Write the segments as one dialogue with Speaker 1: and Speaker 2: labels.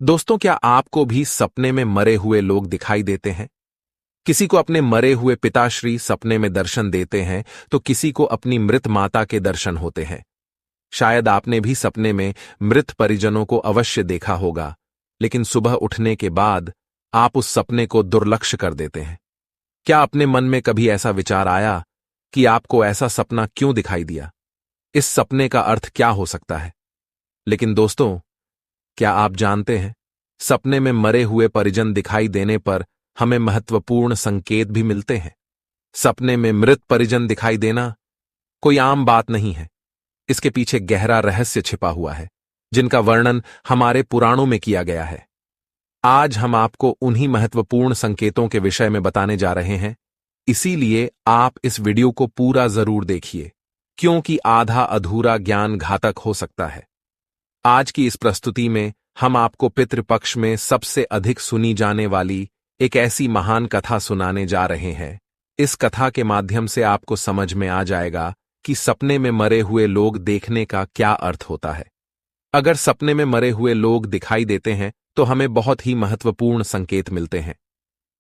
Speaker 1: दोस्तों, क्या आपको भी सपने में मरे हुए लोग दिखाई देते हैं? किसी को अपने मरे हुए पिताश्री सपने में दर्शन देते हैं तो किसी को अपनी मृत माता के दर्शन होते हैं। शायद आपने भी सपने में मृत परिजनों को अवश्य देखा होगा, लेकिन सुबह उठने के बाद आप उस सपने को दुर्लक्ष्य कर देते हैं। क्या अपने मन में कभी ऐसा विचार आया कि आपको ऐसा सपना क्यों दिखाई दिया? इस सपने का अर्थ क्या हो सकता है? लेकिन दोस्तों, क्या आप जानते हैं, सपने में मरे हुए परिजन दिखाई देने पर हमें महत्वपूर्ण संकेत भी मिलते हैं। सपने में मृत परिजन दिखाई देना कोई आम बात नहीं है। इसके पीछे गहरा रहस्य छिपा हुआ है, जिनका वर्णन हमारे पुराणों में किया गया है। आज हम आपको उन्हीं महत्वपूर्ण संकेतों के विषय में बताने जा रहे हैं, इसीलिए आप इस वीडियो को पूरा जरूर देखिए, क्योंकि आधा अधूरा ज्ञान घातक हो सकता है। आज की इस प्रस्तुति में हम आपको पितृपक्ष में सबसे अधिक सुनी जाने वाली एक ऐसी महान कथा सुनाने जा रहे हैं। इस कथा के माध्यम से आपको समझ में आ जाएगा कि सपने में मरे हुए लोग देखने का क्या अर्थ होता है। अगर सपने में मरे हुए लोग दिखाई देते हैं तो हमें बहुत ही महत्वपूर्ण संकेत मिलते हैं।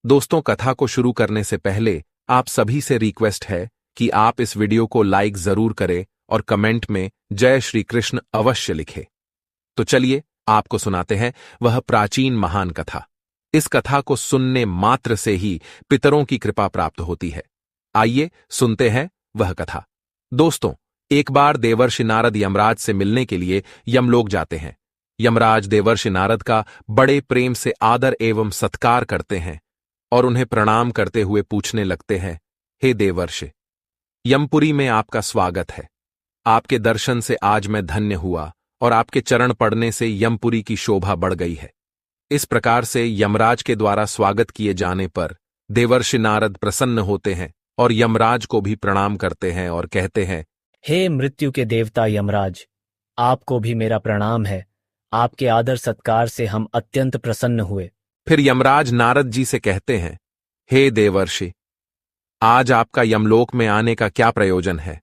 Speaker 1: दोस्तों, कथा को शुरू करने से पहले आप सभी से रिक्वेस्ट है कि आप इस वीडियो को लाइक जरूर करें और कमेंट में जय श्री कृष्ण अवश्य लिखें। तो चलिए आपको सुनाते हैं वह प्राचीन महान कथा। इस कथा को सुनने मात्र से ही पितरों की कृपा प्राप्त होती है। आइए सुनते हैं वह कथा। दोस्तों, एक बार देवर्षि नारद यमराज से मिलने के लिए यमलोक जाते हैं। यमराज देवर्षि नारद का बड़े प्रेम से आदर एवं सत्कार करते हैं और उन्हें प्रणाम करते हुए पूछने लगते हैं, हे देवर्षि, यमपुरी में आपका स्वागत है। आपके दर्शन से आज मैं धन्य हुआ और आपके चरण पड़ने से यमपुरी की शोभा बढ़ गई है। इस प्रकार से यमराज के द्वारा स्वागत किए जाने पर देवर्षि नारद प्रसन्न होते हैं और यमराज को भी प्रणाम करते हैं और कहते हैं,
Speaker 2: हे मृत्यु के देवता यमराज, आपको भी मेरा प्रणाम है। आपके आदर सत्कार से हम अत्यंत प्रसन्न हुए।
Speaker 1: फिर यमराज नारद जी से कहते हैं, हे देवर्षि, आज आपका यमलोक में आने का क्या प्रयोजन है?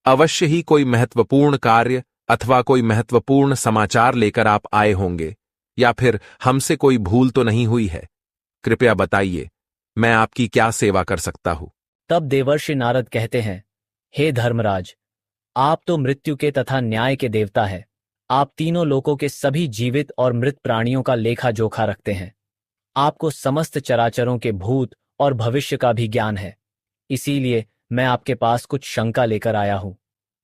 Speaker 1: अवश्य ही कोई महत्वपूर्ण कार्य अथवा कोई महत्वपूर्ण समाचार लेकर आप आए होंगे, या फिर हमसे कोई भूल तो नहीं हुई है? कृपया बताइए, मैं आपकी क्या सेवा कर सकता हूं?
Speaker 2: तब देवर्षि नारद कहते हैं, हे धर्मराज, आप तो मृत्यु के तथा न्याय के देवता हैं। आप तीनों लोकों के सभी जीवित और मृत प्राणियों का लेखा जोखा रखते हैं। आपको समस्त चराचरों के भूत और भविष्य का भी ज्ञान है। इसीलिए मैं आपके पास कुछ शंका लेकर आया हूं,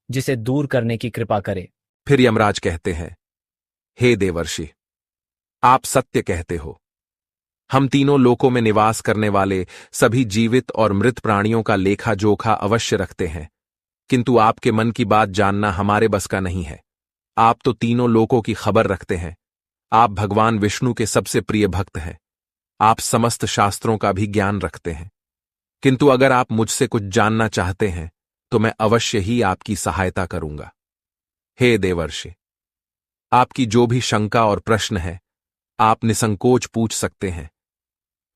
Speaker 2: जिसे दूर करने की कृपा करे।
Speaker 1: फिर यमराज कहते हैं, हे देवर्षि, आप सत्य कहते हो। हम तीनों लोकों में निवास करने वाले सभी जीवित और मृत प्राणियों का लेखा जोखा अवश्य रखते हैं, किंतु आपके मन की बात जानना हमारे बस का नहीं है। आप तो तीनों लोकों की खबर रखते हैं। आप भगवान विष्णु के सबसे प्रिय भक्त हैं। आप समस्त शास्त्रों का भी ज्ञान रखते हैं। किंतु अगर आप मुझसे कुछ जानना चाहते हैं तो मैं अवश्य ही आपकी सहायता करूंगा। हे देवर्षि, आपकी जो भी शंका और प्रश्न है, आप निसंकोच पूछ सकते हैं।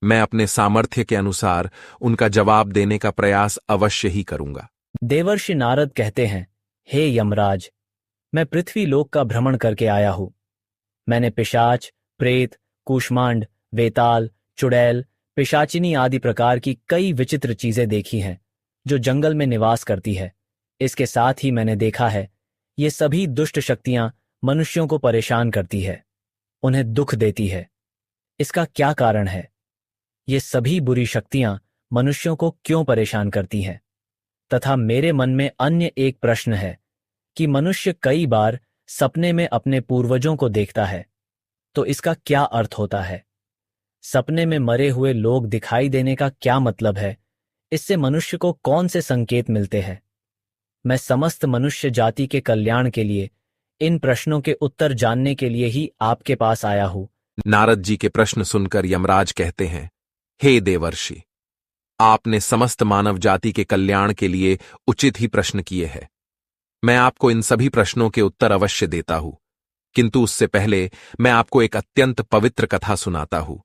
Speaker 1: मैं अपने सामर्थ्य के अनुसार उनका जवाब देने का प्रयास अवश्य ही करूंगा।
Speaker 2: देवर्षि नारद कहते हैं, हे यमराज, मैं पृथ्वी लोक का भ्रमण करके आया हूं। मैंने पिशाच, प्रेत, कूष्मांड, वेताल, चुड़ैल, पिशाचिनी आदि प्रकार की कई विचित्र चीजें देखी हैं, जो जंगल में निवास करती है। इसके साथ ही मैंने देखा है, ये सभी दुष्ट शक्तियां मनुष्यों को परेशान करती है, उन्हें दुख देती है। इसका क्या कारण है? ये सभी बुरी शक्तियां मनुष्यों को क्यों परेशान करती हैं? तथा मेरे मन में अन्य एक प्रश्न है कि मनुष्य कई बार सपने में अपने पूर्वजों को देखता है, तो इसका क्या अर्थ होता है? सपने में मरे हुए लोग दिखाई देने का क्या मतलब है? इससे मनुष्य को कौन से संकेत मिलते हैं? मैं समस्त मनुष्य जाति के कल्याण के लिए इन प्रश्नों के उत्तर जानने के लिए ही आपके पास आया हूं।
Speaker 1: नारद जी के प्रश्न सुनकर यमराज कहते हैं, हे देवर्षि, आपने समस्त मानव जाति के कल्याण के लिए उचित ही प्रश्न किए हैं। मैं आपको इन सभी प्रश्नों के उत्तर अवश्य देता हूं, किंतु उससे पहले मैं आपको एक अत्यंत पवित्र कथा सुनाता हूं।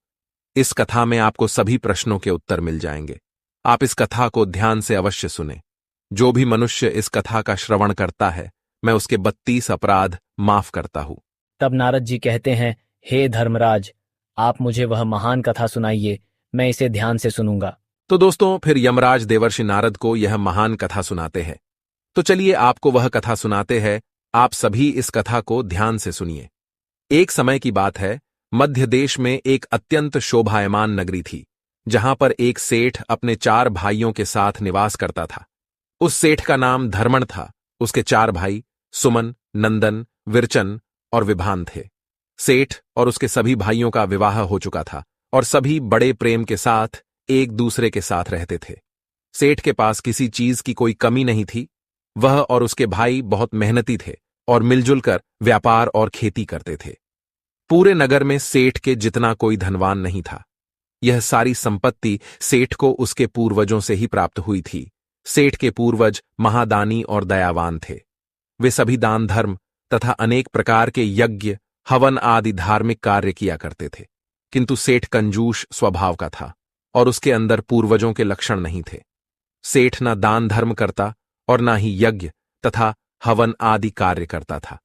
Speaker 1: इस कथा में आपको सभी प्रश्नों के उत्तर मिल जाएंगे। आप इस कथा को ध्यान से अवश्य सुने। जो भी मनुष्य इस कथा का श्रवण करता है, मैं उसके 32 अपराध माफ करता हूं।
Speaker 2: तब नारद जी कहते हैं, हे धर्मराज, आप मुझे वह महान कथा सुनाइए, मैं इसे ध्यान से सुनूंगा।
Speaker 1: तो दोस्तों, फिर यमराज देवर्षि नारद को यह महान कथा सुनाते हैं। तो चलिए आपको वह कथा सुनाते हैं। आप सभी इस कथा को ध्यान से सुनिए। एक समय की बात है, मध्य देश में एक अत्यंत शोभायमान नगरी थी, जहां पर एक सेठ अपने 4 भाइयों के साथ निवास करता था। उस सेठ का नाम धर्मण था। उसके 4 भाई सुमन, नंदन, विरचन और विभान थे। सेठ और उसके सभी भाइयों का विवाह हो चुका था और सभी बड़े प्रेम के साथ एक दूसरे के साथ रहते थे। सेठ के पास किसी चीज की कोई कमी नहीं थी। वह और उसके भाई बहुत मेहनती थे और मिलजुल कर व्यापार और खेती करते थे। पूरे नगर में सेठ के जितना कोई धनवान नहीं था। यह सारी संपत्ति सेठ को उसके पूर्वजों से ही प्राप्त हुई थी। सेठ के पूर्वज महादानी और दयावान थे। वे सभी दान धर्म तथा अनेक प्रकार के यज्ञ, हवन आदि धार्मिक कार्य किया करते थे। किंतु सेठ कंजूस स्वभाव का था और उसके अंदर पूर्वजों के लक्षण नहीं थे। सेठ न दान धर्म करता और न ही यज्ञ तथा हवन आदि कार्य करता था।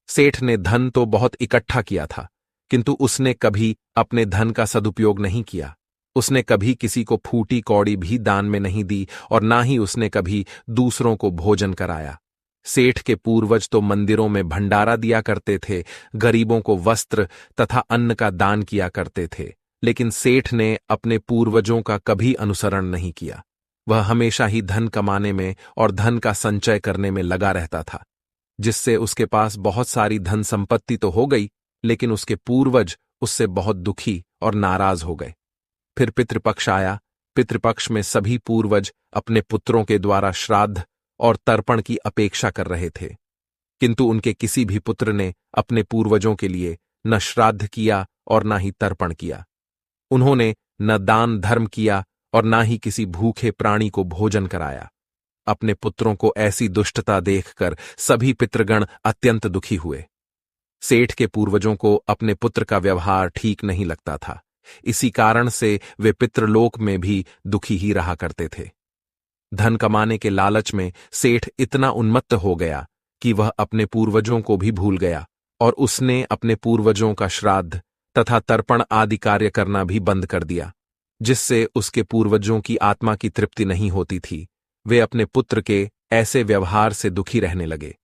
Speaker 1: सेठ ने धन तो बहुत इकट्ठा किया था, किंतु उसने कभी अपने धन का सदुपयोग नहीं किया। उसने कभी किसी को फूटी कौड़ी भी दान में नहीं दी और ना ही उसने कभी दूसरों को भोजन कराया। सेठ के पूर्वज तो मंदिरों में भंडारा दिया करते थे, गरीबों को वस्त्र तथा अन्न का दान किया करते थे, लेकिन सेठ ने अपने पूर्वजों का कभी अनुसरण नहीं किया। वह हमेशा ही धन कमाने में और धन का संचय करने में लगा रहता था, जिससे उसके पास बहुत सारी धन संपत्ति तो हो गई, लेकिन उसके पूर्वज उससे बहुत दुखी और नाराज हो गए। फिर पितृपक्ष आया। पितृपक्ष में सभी पूर्वज अपने पुत्रों के द्वारा श्राद्ध और तर्पण की अपेक्षा कर रहे थे, किंतु उनके किसी भी पुत्र ने अपने पूर्वजों के लिए न श्राद्ध किया और न ही तर्पण किया। उन्होंने न दान धर्म किया और न ही किसी भूखे प्राणी को भोजन कराया। अपने पुत्रों को ऐसी दुष्टता देखकर सभी पितृगण अत्यंत दुखी हुए। सेठ के पूर्वजों को अपने पुत्र का व्यवहार ठीक नहीं लगता था। इसी कारण से वे पितृलोक में भी दुखी ही रहा करते थे। धन कमाने के लालच में सेठ इतना उन्मत्त हो गया कि वह अपने पूर्वजों को भी भूल गया और उसने अपने पूर्वजों का श्राद्ध तथा तर्पण आदि कार्य करना भी बंद कर दिया, जिससे उसके पूर्वजों की आत्मा की तृप्ति नहीं होती थी। वे अपने पुत्र के ऐसे व्यवहार से दुखी रहने लगे।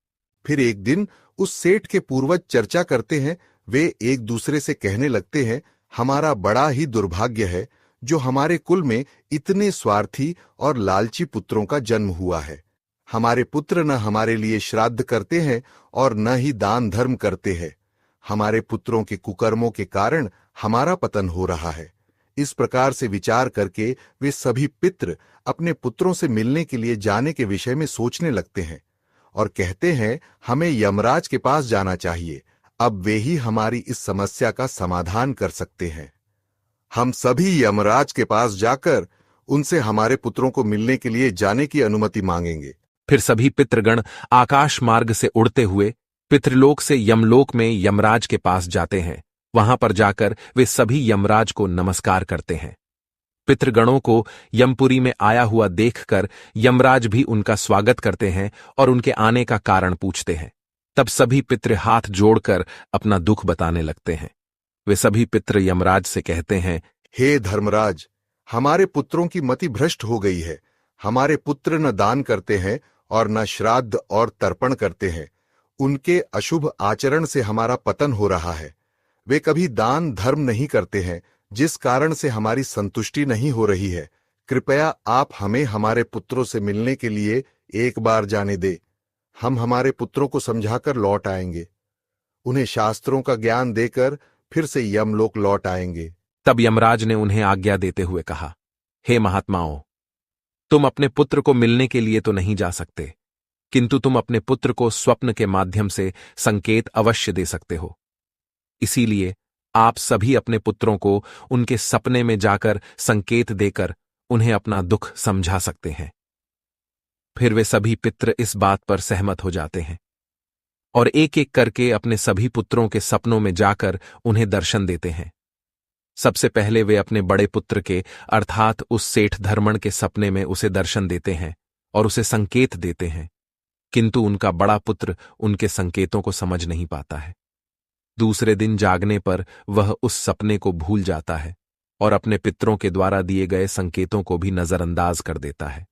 Speaker 3: फिर एक दिन उस सेठ के पूर्वज चर्चा करते हैं। वे एक दूसरे से कहने लगते हैं, हमारा बड़ा ही दुर्भाग्य है जो हमारे कुल में इतने स्वार्थी और लालची पुत्रों का जन्म हुआ है। हमारे पुत्र न हमारे लिए श्राद्ध करते हैं और न ही दान धर्म करते हैं। हमारे पुत्रों के कुकर्मों के कारण हमारा पतन हो रहा है। इस प्रकार से विचार करके वे सभी पितृ अपने पुत्रों से मिलने के लिए जाने के विषय में सोचने लगते हैं और कहते हैं, हमें यमराज के पास जाना चाहिए। अब वे ही हमारी इस समस्या का समाधान कर सकते हैं। हम सभी यमराज के पास जाकर उनसे हमारे पुत्रों को मिलने के लिए जाने की अनुमति मांगेंगे।
Speaker 1: फिर सभी पितृगण आकाश मार्ग से उड़ते हुए पितृलोक से यमलोक में यमराज के पास जाते हैं। वहां पर जाकर वे सभी यमराज को नमस्कार करते हैं। पितृगणों को यमपुरी में आया हुआ देखकर यमराज भी उनका स्वागत करते हैं और उनके आने का कारण पूछते हैं। तब सभी पितृ हाथ जोड़कर अपना दुख बताने लगते हैं। वे सभी पितृ यमराज से कहते हैं,
Speaker 3: हे धर्मराज, हमारे पुत्रों की मति भ्रष्ट हो गई है। हमारे पुत्र न दान करते हैं और न श्राद्ध और तर्पण करते हैं। उनके अशुभ आचरण से हमारा पतन हो रहा है। वे कभी दान धर्म नहीं करते हैं, जिस कारण से हमारी संतुष्टि नहीं हो रही है। कृपया आप हमें हमारे पुत्रों से मिलने के लिए एक बार जाने दे। हम हमारे पुत्रों को समझाकर लौट आएंगे। उन्हें शास्त्रों का ज्ञान देकर फिर से यमलोक लौट आएंगे।
Speaker 1: तब यमराज ने उन्हें आज्ञा देते हुए कहा, हे महात्माओं, तुम अपने पुत्र को मिलने के लिए तो नहीं जा सकते, किंतु तुम अपने पुत्र को स्वप्न के माध्यम से संकेत अवश्य दे सकते हो। इसीलिए आप सभी अपने पुत्रों को उनके सपने में जाकर संकेत देकर उन्हें अपना दुख समझा सकते हैं। फिर वे सभी पितृ इस बात पर सहमत हो जाते हैं और एक एक करके अपने सभी पुत्रों के सपनों में जाकर उन्हें दर्शन देते हैं। सबसे पहले वे अपने बड़े पुत्र के अर्थात उस सेठ धर्मण के सपने में उसे दर्शन देते हैं और उसे संकेत देते हैं, किंतु उनका बड़ा पुत्र उनके संकेतों को समझ नहीं पाता है। दूसरे दिन जागने पर वह उस सपने को भूल जाता है और अपने पितरों के द्वारा दिए गए संकेतों को भी नजरअंदाज कर देता है।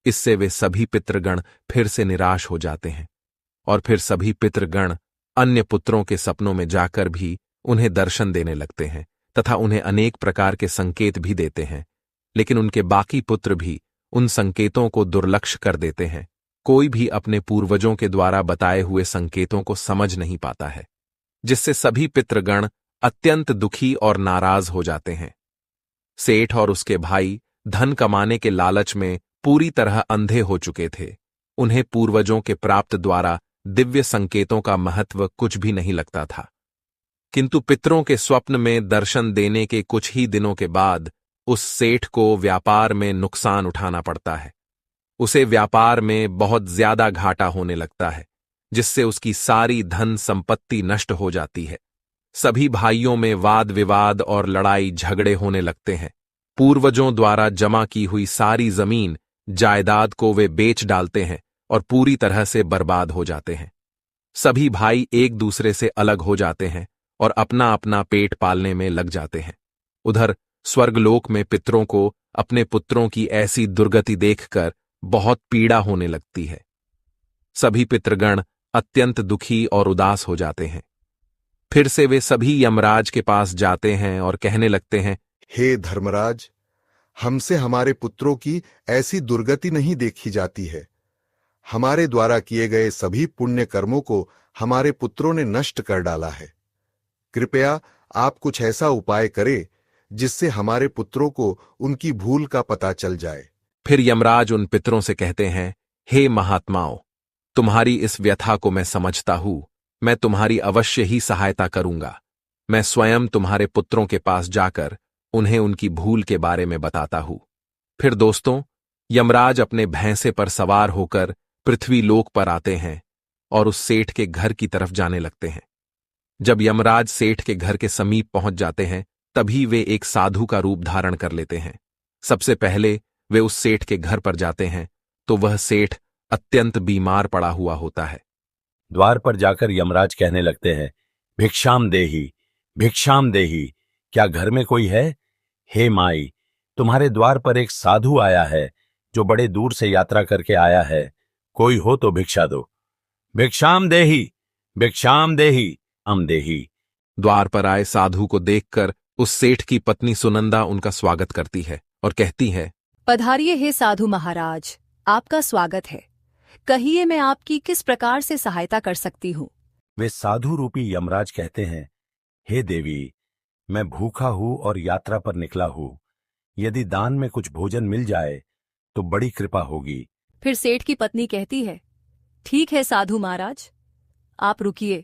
Speaker 1: इससे वे सभी पितृगण फिर से निराश हो जाते हैं और फिर सभी पितृगण अन्य पुत्रों के सपनों में जाकर भी उन्हें दर्शन देने लगते हैं तथा उन्हें अनेक प्रकार के संकेत भी देते हैं, लेकिन उनके बाकी पुत्र भी उन संकेतों को दुर्लक्ष्य कर देते हैं। कोई भी अपने पूर्वजों के द्वारा बताए हुए संकेतों को समझ नहीं पाता है, जिससे सभी पितृगण अत्यंत दुखी और नाराज हो जाते हैं। सेठ और उसके भाई धन कमाने के लालच में पूरी तरह अंधे हो चुके थे। उन्हें पूर्वजों के प्राप्त द्वारा दिव्य संकेतों का महत्व कुछ भी नहीं लगता था, किंतु पितरों के स्वप्न में दर्शन देने के कुछ ही दिनों के बाद उस सेठ को व्यापार में नुकसान उठाना पड़ता है। उसे व्यापार में बहुत ज्यादा घाटा होने लगता है, जिससे उसकी सारी धन संपत्ति नष्ट हो जाती है। सभी भाइयों में वाद विवाद और लड़ाई झगड़े होने लगते हैं। पूर्वजों द्वारा जमा की हुई सारी जमीन जायदाद को वे बेच डालते हैं और पूरी तरह से बर्बाद हो जाते हैं। सभी भाई एक दूसरे से अलग हो जाते हैं और अपना अपना पेट पालने में लग जाते हैं। उधर स्वर्गलोक में पितरों को अपने पुत्रों की ऐसी दुर्गति देखकर बहुत पीड़ा होने लगती है। सभी पितृगण अत्यंत दुखी और उदास हो जाते हैं। फिर से वे सभी यमराज के पास जाते हैं और कहने लगते हैं,
Speaker 3: हे धर्मराज, हमसे हमारे पुत्रों की ऐसी दुर्गति नहीं देखी जाती है। हमारे द्वारा किए गए सभी पुण्य कर्मों को हमारे पुत्रों ने नष्ट कर डाला है। कृपया आप कुछ ऐसा उपाय करें जिससे हमारे पुत्रों को उनकी भूल का पता चल जाए।
Speaker 1: फिर यमराज उन पितरों से कहते हैं, हे महात्माओं, तुम्हारी इस व्यथा को मैं समझता हूं। मैं तुम्हारी अवश्य ही सहायता करूंगा। मैं स्वयं तुम्हारे पुत्रों के पास जाकर उन्हें उनकी भूल के बारे में बताता हूं। फिर दोस्तों, यमराज अपने भैंसे पर सवार होकर पृथ्वी लोक पर आते हैं और उस सेठ के घर की तरफ जाने लगते हैं। जब यमराज सेठ के घर के समीप पहुंच जाते हैं, तभी वे एक साधु का रूप धारण कर लेते हैं। सबसे पहले वे उस सेठ के घर पर जाते हैं तो वह सेठ अत्यंत बीमार पड़ा हुआ होता है।
Speaker 4: द्वार पर जाकर यमराज कहने लगते हैं, भिक्षाम देही, भिक्षाम देही, क्या घर में कोई है? हे माई, तुम्हारे द्वार पर एक साधु आया है जो बड़े दूर से यात्रा करके आया है। कोई हो तो भिक्षा दो। भिक्षाम देही, भिक्षाम देही, अम देही।
Speaker 1: द्वार पर आए साधु को देखकर उस सेठ की पत्नी सुनंदा उनका स्वागत करती है और कहती है,
Speaker 5: पधारिए हे साधु महाराज, आपका स्वागत है। कहिए मैं आपकी किस प्रकार से सहायता कर सकती हूँ?
Speaker 4: वे साधु रूपी यमराज कहते हैं, हे देवी, मैं भूखा हूं और यात्रा पर निकला हूं। यदि दान में कुछ भोजन मिल जाए तो बड़ी कृपा होगी।
Speaker 5: फिर सेठ की पत्नी कहती है, ठीक है साधु महाराज, आप रुकिए,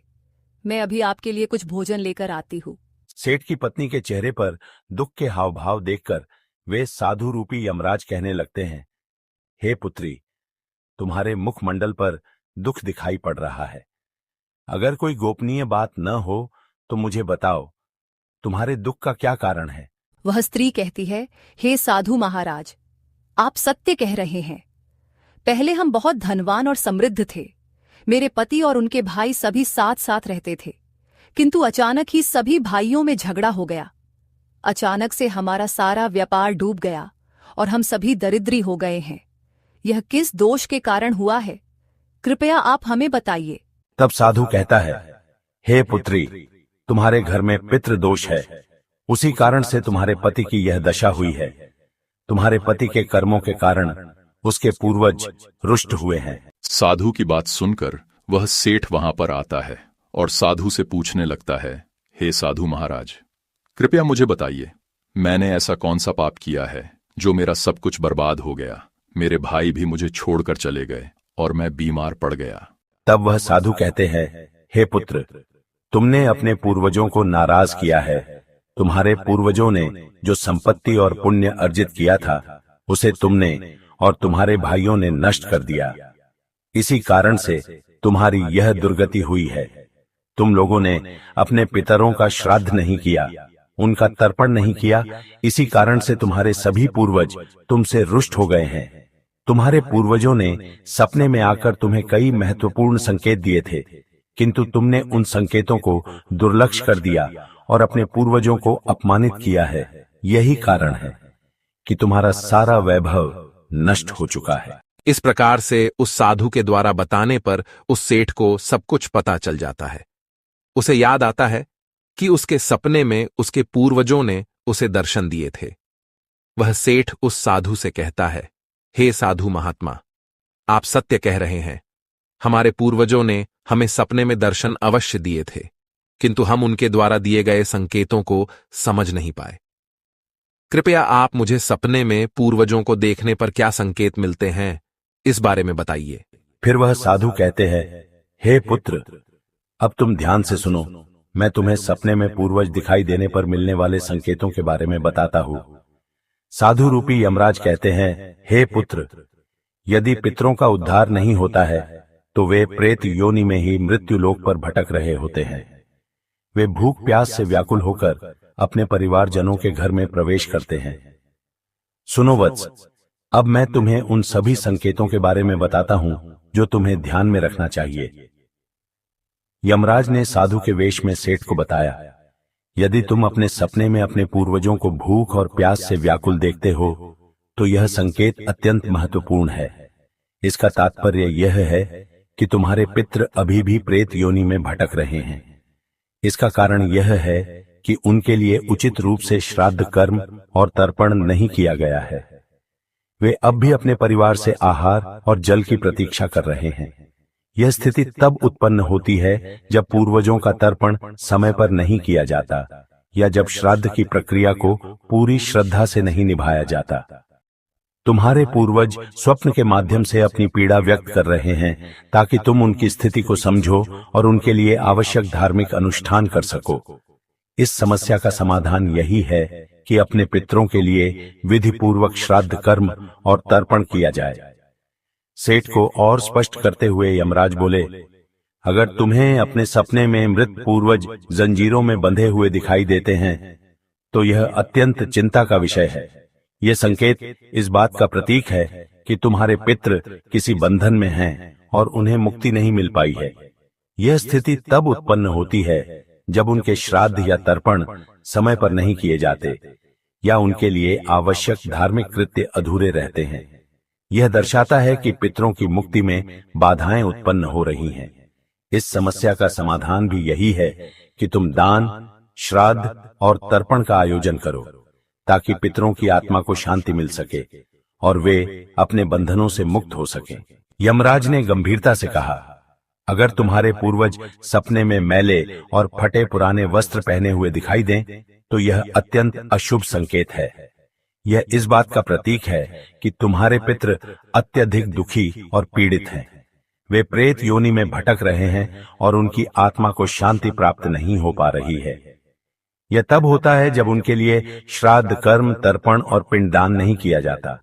Speaker 5: मैं अभी आपके लिए कुछ भोजन लेकर आती हूँ।
Speaker 4: सेठ की पत्नी के चेहरे पर दुख के हाव भाव देखकर वे साधु रूपी यमराज कहने लगते हैं, हे पुत्री, तुम्हारे मुखमंडल पर दुख दिखाई पड़ रहा है। अगर कोई गोपनीय बात न हो तो मुझे बताओ, तुम्हारे दुख का क्या कारण है?
Speaker 5: वह स्त्री कहती है, हे साधु महाराज, आप सत्य कह रहे हैं। पहले हम बहुत धनवान और समृद्ध थे। मेरे पति और उनके भाई सभी साथ साथ रहते थे, किंतु अचानक ही सभी भाइयों में झगड़ा हो गया। अचानक से हमारा सारा व्यापार डूब गया और हम सभी दरिद्री हो गए हैं। यह किस दोष के कारण हुआ है? कृपया आप हमें बताइए।
Speaker 4: तब साधु कहता है, हे पुत्री, तुम्हारे घर में पितृ दोष है। उसी कारण से तुम्हारे पति की यह दशा हुई है। तुम्हारे पति के कर्मों के कारण उसके पूर्वज रुष्ट हुए हैं।
Speaker 6: साधु की बात सुनकर वह सेठ वहां पर आता है और साधु से पूछने लगता है, हे साधु महाराज, कृपया मुझे बताइए, मैंने ऐसा कौन सा पाप किया है जो मेरा सब कुछ बर्बाद हो गया? मेरे भाई भी मुझे छोड़कर चले गए और मैं बीमार पड़ गया।
Speaker 4: तब वह साधु कहते हैं, हे पुत्र, तुमने अपने पूर्वजों को नाराज किया है। तुम्हारे पूर्वजों ने जो संपत्ति और पुण्य अर्जित किया था उसे तुमने और तुम्हारे भाइयों ने नष्ट कर दिया। इसी कारण से तुम्हारी यह दुर्गति हुई है। तुम लोगों ने अपने पितरों का श्राद्ध नहीं किया, उनका तर्पण नहीं किया। इसी कारण से तुम्हारे सभी पूर्वज तुमसे रुष्ट हो गए हैं। तुम्हारे पूर्वजों ने सपने में आकर तुम्हें कई महत्वपूर्ण संकेत दिए थे, किंतु तुमने उन संकेतों को दुर्लक्ष्य कर दिया और अपने पूर्वजों को अपमानित किया है। यही कारण है कि तुम्हारा सारा वैभव नष्ट हो चुका है।
Speaker 1: इस प्रकार से उस साधु के द्वारा बताने पर उस सेठ को सब कुछ पता चल जाता है। उसे याद आता है कि उसके सपने में उसके पूर्वजों ने उसे दर्शन दिए थे। वह सेठ उस साधु से कहता है, हे साधु महात्मा, आप सत्य कह रहे हैं। हमारे पूर्वजों ने हमें सपने में दर्शन अवश्य दिए थे, किंतु हम उनके द्वारा दिए गए संकेतों को समझ नहीं पाए। कृपया आप मुझे सपने में पूर्वजों को देखने पर क्या संकेत मिलते हैं, इस बारे में बताइए।
Speaker 4: फिर वह साधु कहते हैं, हे पुत्र, अब तुम ध्यान से सुनो। मैं तुम्हें सपने में पूर्वज दिखाई देने पर मिलने वाले संकेतों के बारे में बताता हूं। साधु रूपी यमराज कहते हैं, हे पुत्र, यदि पितरों का उद्धार नहीं होता है तो वे प्रेत योनि में ही मृत्यु लोक पर भटक रहे होते हैं। वे भूख प्यास से व्याकुल होकर अपने परिवारजनों के घर में प्रवेश करते हैं। सुनो वत्स, अब मैं तुम्हें उन सभी संकेतों के बारे में बताता हूं जो तुम्हें ध्यान में रखना चाहिए। यमराज ने साधु के वेश में सेठ को बताया, यदि तुम अपने सपने में अपने पूर्वजों को भूख और प्यास से व्याकुल देखते हो तो यह संकेत अत्यंत महत्वपूर्ण है। इसका तात्पर्य यह है कि तुम्हारे पितृ अभी भी प्रेत योनि में भटक रहे हैं। इसका कारण यह है कि उनके लिए उचित रूप से श्राद्ध कर्म और तर्पण नहीं किया गया है। वे अब भी अपने परिवार से आहार और जल की प्रतीक्षा कर रहे हैं। यह स्थिति तब उत्पन्न होती है जब पूर्वजों का तर्पण समय पर नहीं किया जाता या जब श्राद्ध की प्रक्रिया को पूरी श्रद्धा से नहीं निभाया जाता। तुम्हारे पूर्वज स्वप्न के माध्यम से अपनी पीड़ा व्यक्त कर रहे हैं ताकि तुम उनकी स्थिति को समझो और उनके लिए आवश्यक धार्मिक अनुष्ठान कर सको। इस समस्या का समाधान यही है कि अपने पितरों के लिए विधि पूर्वक श्राद्ध कर्म और तर्पण किया जाए। सेठ को और स्पष्ट करते हुए यमराज बोले, अगर तुम्हें अपने सपने में मृत पूर्वज जंजीरों में बंधे हुए दिखाई देते हैं तो यह अत्यंत चिंता का विषय है। यह संकेत इस बात का प्रतीक है कि तुम्हारे पितृ किसी बंधन में हैं और उन्हें मुक्ति नहीं मिल पाई है। यह स्थिति तब उत्पन्न होती है जब उनके श्राद्ध या तर्पण समय पर नहीं किए जाते या उनके लिए आवश्यक धार्मिक कृत्य अधूरे रहते हैं। यह दर्शाता है कि पितरों की मुक्ति में बाधाएं उत्पन्न हो रही हैं। इस समस्या का समाधान भी यही है कि तुम दान, श्राद्ध और तर्पण का आयोजन करो ताकि पितरों की आत्मा को शांति मिल सके और वे अपने बंधनों से मुक्त हो सकें। यमराज ने गंभीरता से कहा, अगर तुम्हारे पूर्वज सपने में मैले और फटे पुराने वस्त्र पहने हुए दिखाई दें तो यह अत्यंत अशुभ संकेत है। यह इस बात का प्रतीक है कि तुम्हारे पितृ अत्यधिक दुखी और पीड़ित हैं। वे प्रेत योनि में भटक रहे हैं और उनकी आत्मा को शांति प्राप्त नहीं हो पा रही है। यह तब होता है जब उनके लिए श्राद्ध कर्म, तर्पण और पिंडदान नहीं किया जाता।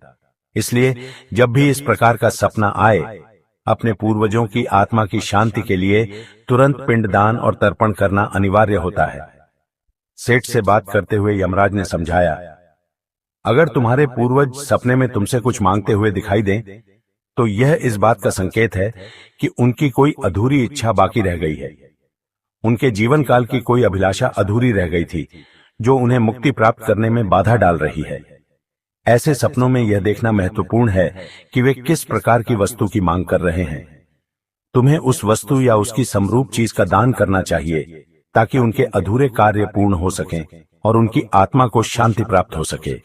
Speaker 4: इसलिए जब भी इस प्रकार का सपना आए, अपने पूर्वजों की आत्मा की शांति के लिए तुरंत पिंडदान और तर्पण करना अनिवार्य होता है। सेठ से बात करते हुए यमराज ने समझाया, अगर तुम्हारे पूर्वज सपने में तुमसे कुछ मांगते हुए दिखाई दें तो यह इस बात का संकेत है कि उनकी कोई अधूरी इच्छा बाकी रह गई है। उनके जीवन काल की कोई अभिलाषा अधूरी रह गई थी जो उन्हें मुक्ति प्राप्त करने में बाधा डाल रही है। ऐसे सपनों में यह देखना महत्वपूर्ण है कि वे किस प्रकार की वस्तु की मांग कर रहे हैं। तुम्हें उस वस्तु या उसकी समरूप चीज का दान करना चाहिए ताकि उनके अधूरे कार्य पूर्ण हो सकें और उनकी आत्मा को शांति प्राप्त हो सके।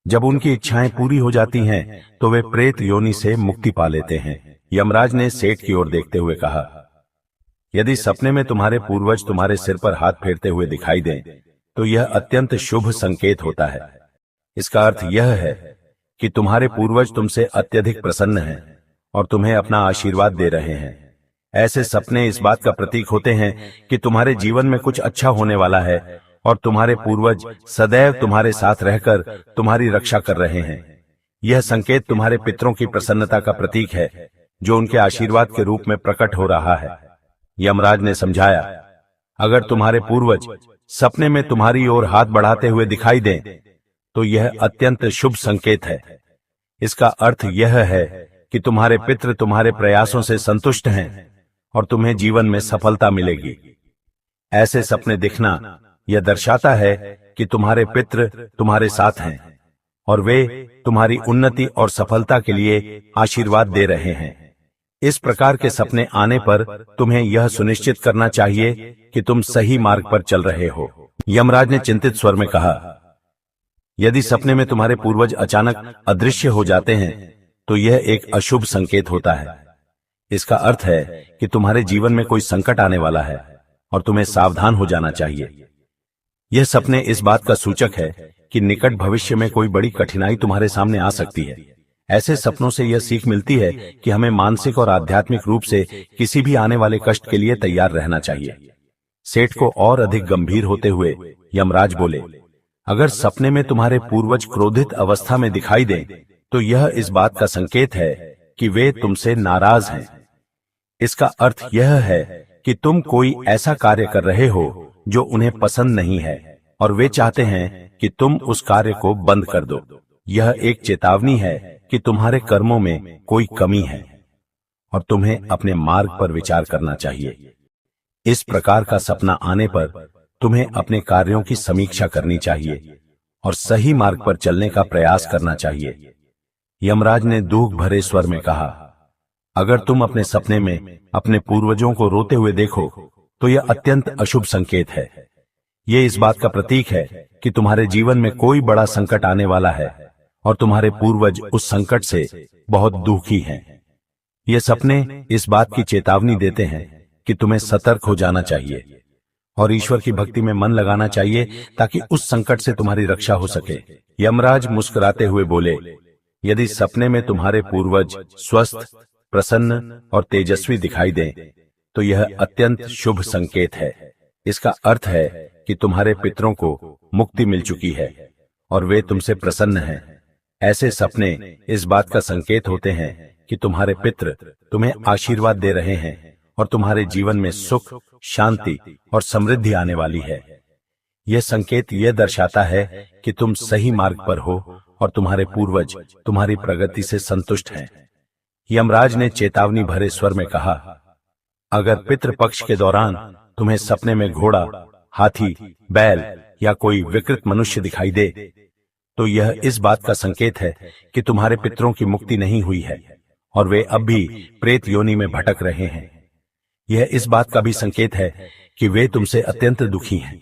Speaker 4: जब उनकी इच्छाएं पूरी हो जाती हैं तो वे प्रेत योनि से मुक्ति पा लेते हैं। यमराज ने सेठ की ओर देखते हुए कहा, यदि सपने में तुम्हारे पूर्वज तुम्हारे सिर पर हाथ फेरते हुए दिखाई दें तो यह अत्यंत शुभ संकेत होता है। इसका अर्थ यह है कि तुम्हारे पूर्वज तुमसे अत्यधिक प्रसन्न हैं और तुम्हें अपना आशीर्वाद दे रहे हैं। ऐसे सपने इस बात का प्रतीक होते हैं कि तुम्हारे जीवन में कुछ अच्छा होने वाला है और तुम्हारे पूर्वज सदैव तुम्हारे साथ रहकर तुम्हारी रक्षा कर रहे हैं। यह संकेत तुम्हारे पितरों की प्रसन्नता का प्रतीक है जो उनके आशीर्वाद के रूप में प्रकट हो रहा है। यमराज ने समझाया, अगर तुम्हारे पूर्वज सपने में तुम्हारी ओर हाथ बढ़ाते हुए दिखाई दें तो यह अत्यंत शुभ संकेत है। इसका अर्थ यह है कि तुम्हारे पितृ तुम्हारे प्रयासों से संतुष्ट हैं और तुम्हें जीवन में सफलता मिलेगी। ऐसे सपने दिखना यह दर्शाता है कि तुम्हारे पितृ तुम्हारे साथ हैं और वे तुम्हारी उन्नति और सफलता के लिए आशीर्वाद दे रहे हैं। इस प्रकार के सपने आने पर तुम्हें यह सुनिश्चित करना चाहिए कि तुम सही मार्ग पर चल रहे हो। यमराज ने चिंतित स्वर में कहा, यदि सपने में तुम्हारे पूर्वज अचानक अदृश्य हो जाते हैं तो यह एक अशुभ संकेत होता है। इसका अर्थ है कि तुम्हारे जीवन में कोई संकट आने वाला है और तुम्हें सावधान हो जाना चाहिए। यह सपने इस बात का सूचक है कि निकट भविष्य में कोई बड़ी कठिनाई तुम्हारे सामने आ सकती है। ऐसे सपनों से यह सीख मिलती है कि हमें मानसिक और आध्यात्मिक रूप से किसी भी आने वाले कष्ट के लिए तैयार रहना चाहिए। सेठ को और अधिक गंभीर होते हुए यमराज बोले, अगर सपने में तुम्हारे पूर्वज क्रोधित अवस्था में दिखाई दें तो यह इस बात का संकेत है कि वे तुमसे नाराज हैं। इसका अर्थ यह है कि तुम कोई ऐसा कार्य कर रहे हो जो उन्हें पसंद नहीं है और वे चाहते हैं कि तुम उस कार्य को बंद कर दो। यह एक चेतावनी है कि तुम्हारे कर्मों में कोई कमी है और तुम्हें अपने मार्ग पर विचार करना चाहिए। इस प्रकार का सपना आने पर तुम्हें अपने कार्यों की समीक्षा करनी चाहिए और सही मार्ग पर चलने का प्रयास करना चाहिए। यमराज ने दुख भरे स्वर में कहा, अगर तुम अपने सपने में अपने पूर्वजों को रोते हुए देखो तो यह अत्यंत अशुभ संकेत है। यह इस बात का प्रतीक है कि तुम्हारे जीवन में कोई बड़ा संकट आने वाला है और तुम्हारे पूर्वज उस संकट से बहुत दुखी हैं। ये सपने इस बात की चेतावनी देते हैं कि तुम्हें सतर्क हो जाना चाहिए और ईश्वर की भक्ति में मन लगाना चाहिए ताकि उस संकट से तुम्हारी रक्षा हो सके। यमराज मुस्कुराते हुए बोले, यदि सपने में तुम्हारे पूर्वज स्वस्थ, प्रसन्न और तेजस्वी दिखाई दें तो यह अत्यंत शुभ संकेत है। इसका अर्थ है कि तुम्हारे पितरों को मुक्ति मिल चुकी है और वे तुमसे प्रसन्न हैं। ऐसे सपने इस बात का संकेत होते हैं कि तुम्हारे पितृ तुम्हें आशीर्वाद दे रहे हैं और तुम्हारे जीवन में सुख, शांति और समृद्धि आने वाली है। यह संकेत यह दर्शाता है कि तुम सही मार्ग पर हो और तुम्हारे पूर्वज तुम्हारी प्रगति से संतुष्ट हैं। यमराज ने चेतावनी भरे स्वर में कहा, अगर पितृपक्ष के दौरान तुम्हें सपने में घोड़ा, हाथी, बैल या कोई विकृत मनुष्य दिखाई दे तो यह इस बात का संकेत है कि तुम्हारे पितरों की मुक्ति नहीं हुई है और वे अब भी प्रेत योनि में भटक रहे हैं। यह इस बात का भी संकेत है कि वे तुमसे अत्यंत दुखी हैं।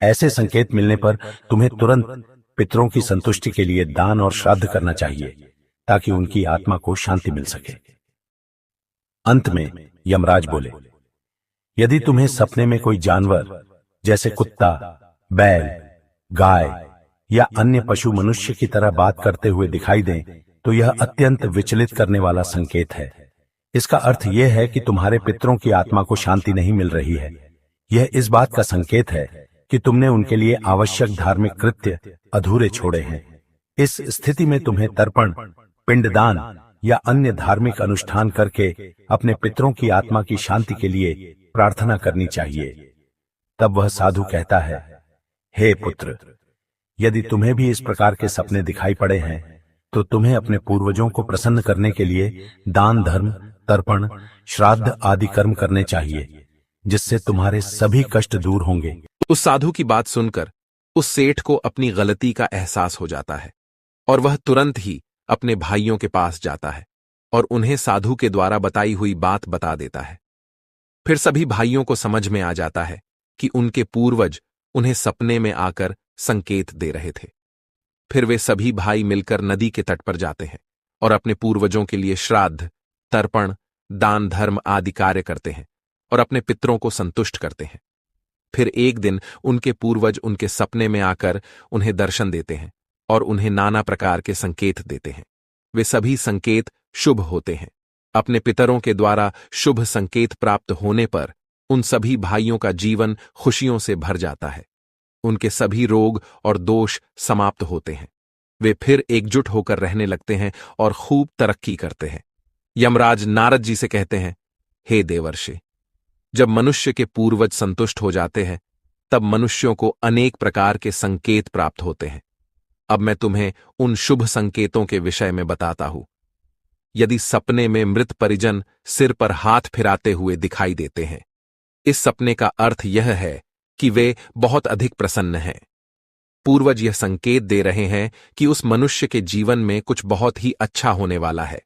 Speaker 4: ऐसे संकेत मिलने पर तुम्हें तुरंत पितरों की संतुष्टि के लिए दान और श्राद्ध करना चाहिए ताकि उनकी आत्मा को शांति मिल सके। अंत में यमराज बोले, यदि तुम्हें सपने में कोई जानवर जैसे कुत्ता, बैल, गाय या अन्य पशु मनुष्य की तरह बात करते हुए दिखाई दें तो यह अत्यंत विचलित करने वाला संकेत है। इसका अर्थ यह है कि तुम्हारे पितरों की आत्मा को शांति नहीं मिल रही है। यह इस बात का संकेत है कि तुमने उनके लिए आवश्यक धार्मिक कृत्य अधूरे छोड़े हैं। इस स्थिति में तुम्हें तर्पण, पिंडदान या अन्य धार्मिक अनुष्ठान करके अपने पितरों की आत्मा की शांति के लिए प्रार्थना करनी चाहिए। तब वह साधु कहता है, हे पुत्र, यदि तुम्हें भी इस प्रकार के सपने दिखाई पड़े हैं तो तुम्हें अपने पूर्वजों को प्रसन्न करने के लिए दान, धर्म, तर्पण, श्राद्ध आदि कर्म करने चाहिए, जिससे तुम्हारे सभी कष्ट दूर होंगे।
Speaker 1: उस साधु की बात सुनकर उस सेठ को अपनी गलती का एहसास हो जाता है और वह तुरंत ही अपने भाइयों के पास जाता है और उन्हें साधु के द्वारा बताई हुई बात बता देता है। फिर सभी भाइयों को समझ में आ जाता है कि उनके पूर्वज उन्हें सपने में आकर संकेत दे रहे थे। फिर वे सभी भाई मिलकर नदी के तट पर जाते हैं और अपने पूर्वजों के लिए श्राद्ध, तर्पण, दान, धर्म आदि कार्य करते हैं और अपने पितरों को संतुष्ट करते हैं। फिर एक दिन उनके पूर्वज उनके सपने में आकर उन्हें दर्शन देते हैं और उन्हें नाना प्रकार के संकेत देते हैं। वे सभी संकेत शुभ होते हैं। अपने पितरों के द्वारा शुभ संकेत प्राप्त होने पर उन सभी भाइयों का जीवन खुशियों से भर जाता है। उनके सभी रोग और दोष समाप्त होते हैं। वे फिर एकजुट होकर रहने लगते हैं और खूब तरक्की करते हैं। यमराज नारद जी से कहते हैं, हे देवर्षि, जब मनुष्य के पूर्वज संतुष्ट हो जाते हैं तब मनुष्यों को अनेक प्रकार के संकेत प्राप्त होते हैं। अब मैं तुम्हें उन शुभ संकेतों के विषय में बताता हूं। यदि सपने में मृत परिजन सिर पर हाथ फिराते हुए दिखाई देते हैं। इस सपने का अर्थ यह है कि वे बहुत अधिक प्रसन्न हैं। पूर्वज यह संकेत दे रहे हैं कि उस मनुष्य के जीवन में कुछ बहुत ही अच्छा होने वाला है।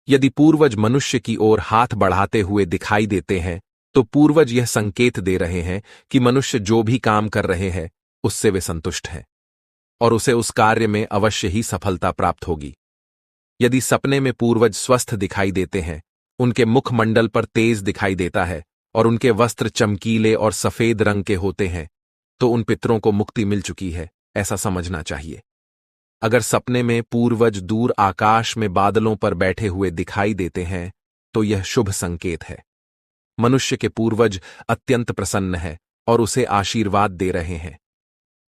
Speaker 1: यदि पूर्वज मनुष्य की ओर हाथ बढ़ाते हुए दिखाई देते हैं तो पूर्वज यह संकेत दे रहे हैं कि मनुष्य जो भी काम कर रहे हैं उससे वे संतुष्ट हैं और उसे उस कार्य में अवश्य ही सफलता प्राप्त होगी। यदि सपने में पूर्वज स्वस्थ दिखाई देते हैं, उनके मुखमंडल पर तेज दिखाई देता है और उनके वस्त्र चमकीले और सफेद रंग के होते हैं, तो उन पितरों को मुक्ति मिल चुकी है, ऐसा समझना चाहिए। अगर सपने में पूर्वज दूर आकाश में बादलों पर बैठे हुए दिखाई देते हैं तो यह शुभ संकेत है। मनुष्य के पूर्वज अत्यंत प्रसन्न है और उसे आशीर्वाद दे रहे हैं।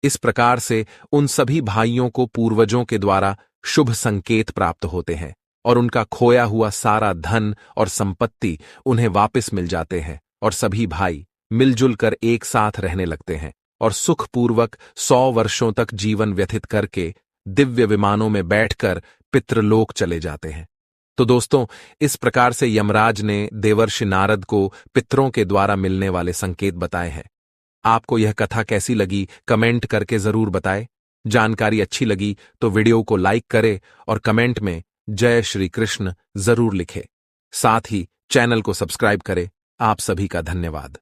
Speaker 1: इस प्रकार से उन सभी भाइयों को पूर्वजों के द्वारा शुभ संकेत प्राप्त होते हैं और उनका खोया हुआ सारा धन और संपत्ति उन्हें वापस मिल जाते हैं और सभी भाई मिलजुल कर एक साथ रहने लगते हैं और सुखपूर्वक 100 वर्षों तक जीवन व्यतीत करके दिव्य विमानों में बैठकर पितृलोक चले जाते हैं। तो दोस्तों, इस प्रकार से यमराज ने देवर्षि नारद को पितरों के द्वारा मिलने वाले संकेत बताए हैं। आपको यह कथा कैसी लगी कमेंट करके जरूर बताएं। जानकारी अच्छी लगी तो वीडियो को लाइक करें और कमेंट में जय श्री कृष्ण जरूर लिखें। साथ ही चैनल को सब्सक्राइब करें। आप सभी का धन्यवाद।